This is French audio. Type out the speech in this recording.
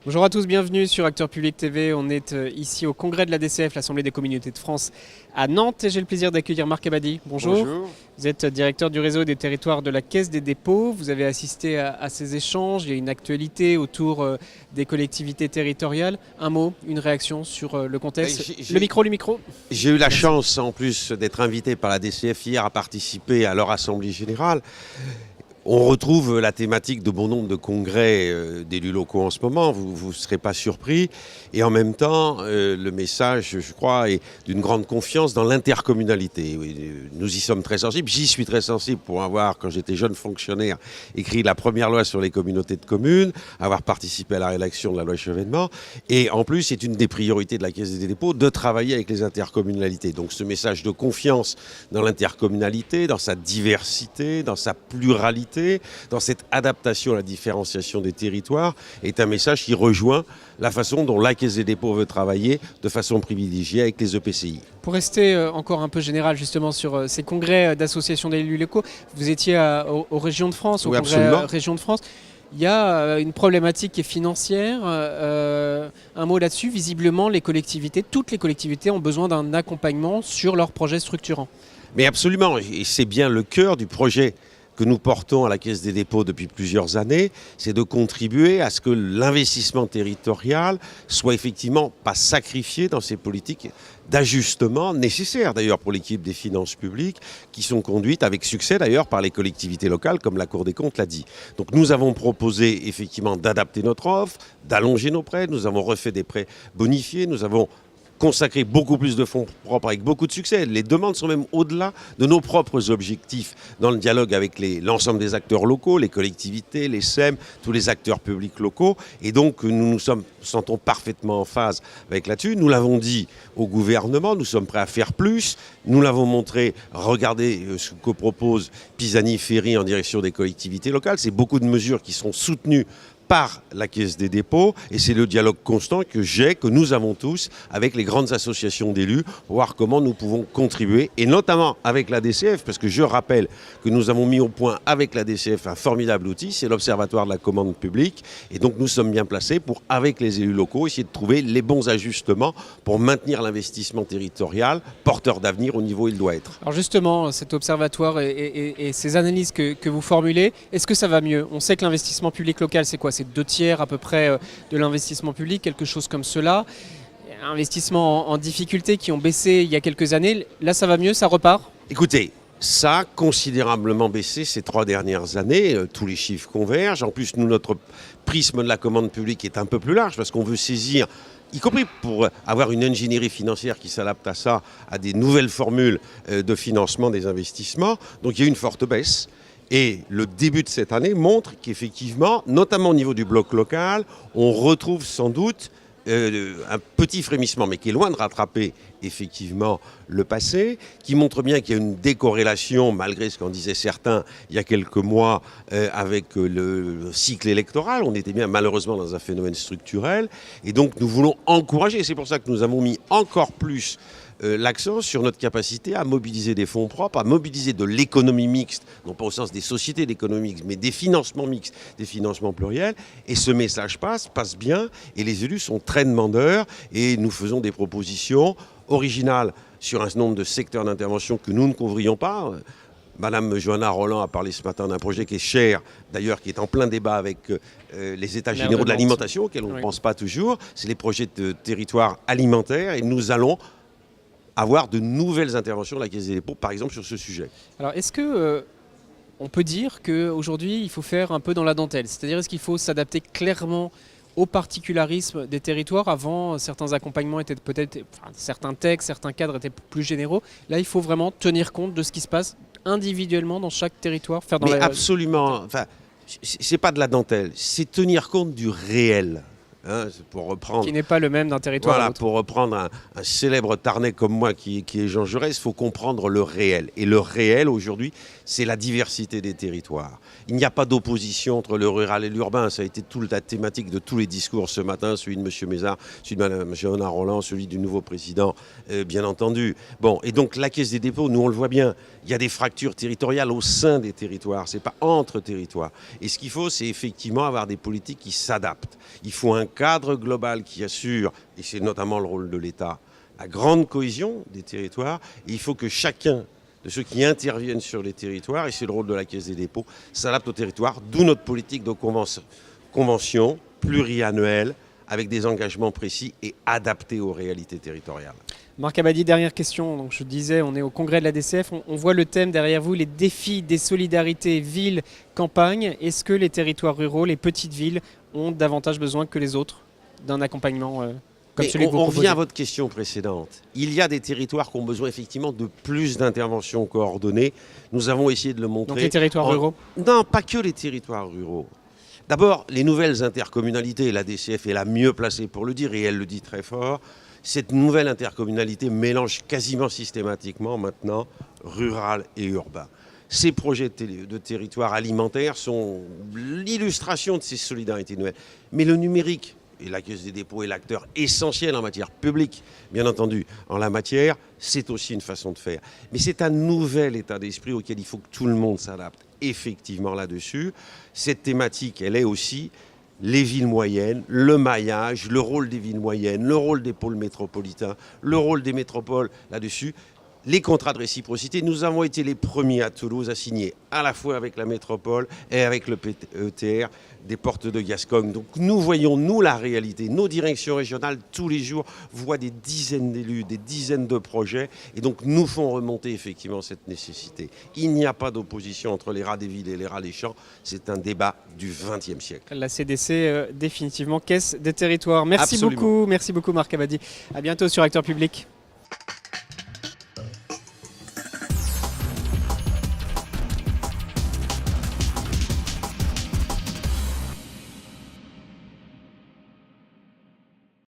Bonjour à tous, bienvenue sur Acteur Public TV. On est ici au congrès de la DCF, l'Assemblée des communautés de France à Nantes, et j'ai le plaisir d'accueillir Marc Abadi. Bonjour. Bonjour. Vous êtes directeur du réseau des territoires de la Caisse des dépôts. Vous avez assisté à ces échanges. Il y a une actualité autour des collectivités territoriales. Un mot, une réaction sur le contexte. Le micro. J'ai eu la chance en plus d'être invité par la DCF hier à participer à leur assemblée générale. On retrouve la thématique de bon nombre de congrès d'élus locaux en ce moment, vous ne serez pas surpris. Et en même temps, le message, je crois, est d'une grande confiance dans l'intercommunalité. Nous y sommes très sensibles. J'y suis très sensible pour avoir, quand j'étais jeune fonctionnaire, écrit la première loi sur les communautés de communes, avoir participé à la rédaction de la loi Chevènement. Et en plus, c'est une des priorités de la Caisse des dépôts de travailler avec les intercommunalités. Donc ce message de confiance dans l'intercommunalité, dans sa diversité, dans sa pluralité, dans cette adaptation à la différenciation des territoires, est un message qui rejoint la façon dont la Caisse des dépôts veut travailler de façon privilégiée avec les EPCI. Pour rester encore un peu général justement sur ces congrès d'associations d'élus locaux, vous étiez aux Régions de France, au congrès Régions de France. Il y a une problématique qui est financière. Un mot là-dessus, visiblement toutes les collectivités ont besoin d'un accompagnement sur leurs projets structurants. Mais absolument, et c'est bien le cœur du projet que nous portons à la Caisse des dépôts depuis plusieurs années, c'est de contribuer à ce que l'investissement territorial soit effectivement pas sacrifié dans ces politiques d'ajustement nécessaires d'ailleurs pour l'équipe des finances publiques, qui sont conduites avec succès d'ailleurs par les collectivités locales, comme la Cour des comptes l'a dit. Donc nous avons proposé effectivement d'adapter notre offre, d'allonger nos prêts, nous avons refait des prêts bonifiés, nous avons consacrer beaucoup plus de fonds propres avec beaucoup de succès. Les demandes sont même au-delà de nos propres objectifs dans le dialogue avec l'ensemble des acteurs locaux, les collectivités, les SEM, tous les acteurs publics locaux. Et donc nous nous sentons parfaitement en phase avec là-dessus. Nous l'avons dit au gouvernement, nous sommes prêts à faire plus. Nous l'avons montré, regardez ce que propose Pisani-Ferry en direction des collectivités locales. C'est beaucoup de mesures qui sont soutenues par la Caisse des dépôts, et c'est le dialogue constant que nous avons tous avec les grandes associations d'élus, pour voir comment nous pouvons contribuer, et notamment avec la DCF, parce que je rappelle que nous avons mis au point avec la DCF un formidable outil, c'est l'Observatoire de la commande publique, et donc nous sommes bien placés pour, avec les élus locaux, essayer de trouver les bons ajustements pour maintenir l'investissement territorial porteur d'avenir au niveau où il doit être. Alors justement, cet observatoire et ces analyses que vous formulez, est-ce que ça va mieux? On sait que l'investissement public local, c'est quoi? C'est 2/3 à peu près de l'investissement public, quelque chose comme cela. Investissements en difficulté qui ont baissé il y a quelques années. Là, ça va mieux, ça repart? Écoutez, ça a considérablement baissé ces 3 dernières années. Tous les chiffres convergent. En plus, nous, notre prisme de la commande publique est un peu plus large parce qu'on veut saisir, y compris pour avoir une ingénierie financière qui s'adapte à ça, à des nouvelles formules de financement des investissements. Donc il y a eu une forte baisse. Et le début de cette année montre qu'effectivement, notamment au niveau du bloc local, on retrouve sans doute un petit frémissement, mais qui est loin de rattraper effectivement le passé, qui montre bien qu'il y a une décorrélation, malgré ce qu'en disaient certains il y a quelques mois, avec le cycle électoral. On était bien malheureusement dans un phénomène structurel. Et donc nous voulons encourager, c'est pour ça que nous avons mis encore plus l'accent sur notre capacité à mobiliser des fonds propres, à mobiliser de l'économie mixte, non pas au sens des sociétés d'économie mixte, mais des financements mixtes, des financements pluriels. Et ce message passe bien, et les élus sont très demandeurs, et nous faisons des propositions originales sur un nombre de secteurs d'intervention que nous ne couvrions pas. Madame Johanna Roland a parlé ce matin d'un projet qui est cher, d'ailleurs qui est en plein débat avec les États généraux de l'alimentation, auxquels on ne pense pas toujours. C'est les projets de territoire alimentaire, et nous allons avoir de nouvelles interventions de la Caisse des dépôts, par exemple, sur ce sujet. Alors, est-ce que on peut dire qu'aujourd'hui, il faut faire un peu dans la dentelle? C'est-à-dire, est-ce qu'il faut s'adapter clairement au particularisme des territoires? Avant, certains accompagnements étaient peut-être, certains textes, certains cadres étaient plus généraux. Là, il faut vraiment tenir compte de ce qui se passe individuellement dans chaque territoire. Absolument. Enfin, c'est pas de la dentelle, c'est tenir compte du réel. Pour reprendre, qui n'est pas le même d'un territoire à l'autre. Pour reprendre un célèbre Tarnais comme moi qui est Jean Jaurès, il faut comprendre le réel. Et le réel aujourd'hui, c'est la diversité des territoires. Il n'y a pas d'opposition entre le rural et l'urbain. Ça a été toute la thématique de tous les discours ce matin, celui de M. Mézard, celui de Mme Johanna Roland, celui du nouveau président, bien entendu. Bon, et donc la Caisse des dépôts, nous on le voit bien, il y a des fractures territoriales au sein des territoires, c'est pas entre territoires. Et ce qu'il faut, c'est effectivement avoir des politiques qui s'adaptent. Il faut un cadre global qui assure, et c'est notamment le rôle de l'État, la grande cohésion des territoires. Et il faut que chacun de ceux qui interviennent sur les territoires, et c'est le rôle de la Caisse des dépôts, s'adapte au territoire, d'où notre politique de convention pluriannuelle, avec des engagements précis et adaptés aux réalités territoriales. Marc Abadie, dernière question. Donc, je disais, on est au congrès de la DCF. On voit le thème derrière vous, les défis des solidarités ville-campagne. Est-ce que les territoires ruraux, les petites villes, ont davantage besoin que les autres d'un accompagnement comme celui que vous proposez ? On revient à votre question précédente. Il y a des territoires qui ont besoin effectivement de plus d'interventions coordonnées. Nous avons essayé de le montrer. Donc les territoires ruraux ? Non, pas que les territoires ruraux. D'abord, les nouvelles intercommunalités, la DCF est la mieux placée pour le dire, et elle le dit très fort. Cette nouvelle intercommunalité mélange quasiment systématiquement maintenant rural et urbain. Ces projets de territoire alimentaire sont l'illustration de ces solidarités nouvelles. Mais le numérique, et la Caisse des dépôts est l'acteur essentiel en matière publique, bien entendu, en la matière, c'est aussi une façon de faire. Mais c'est un nouvel état d'esprit auquel il faut que tout le monde s'adapte effectivement là-dessus. Cette thématique, elle est aussi les villes moyennes, le maillage, le rôle des villes moyennes, le rôle des pôles métropolitains, le rôle des métropoles là-dessus. Les contrats de réciprocité, nous avons été les premiers à Toulouse à signer à la fois avec la métropole et avec le PETR des portes de Gascogne. Donc nous voyons, nous, la réalité. Nos directions régionales, tous les jours, voient des dizaines d'élus, des dizaines de projets et donc nous font remonter effectivement cette nécessité. Il n'y a pas d'opposition entre les rats des villes et les rats des champs. C'est un débat du XXe siècle. La CDC, définitivement, Caisse des territoires. Merci beaucoup Marc Abadie. À bientôt sur Acteurs Publics.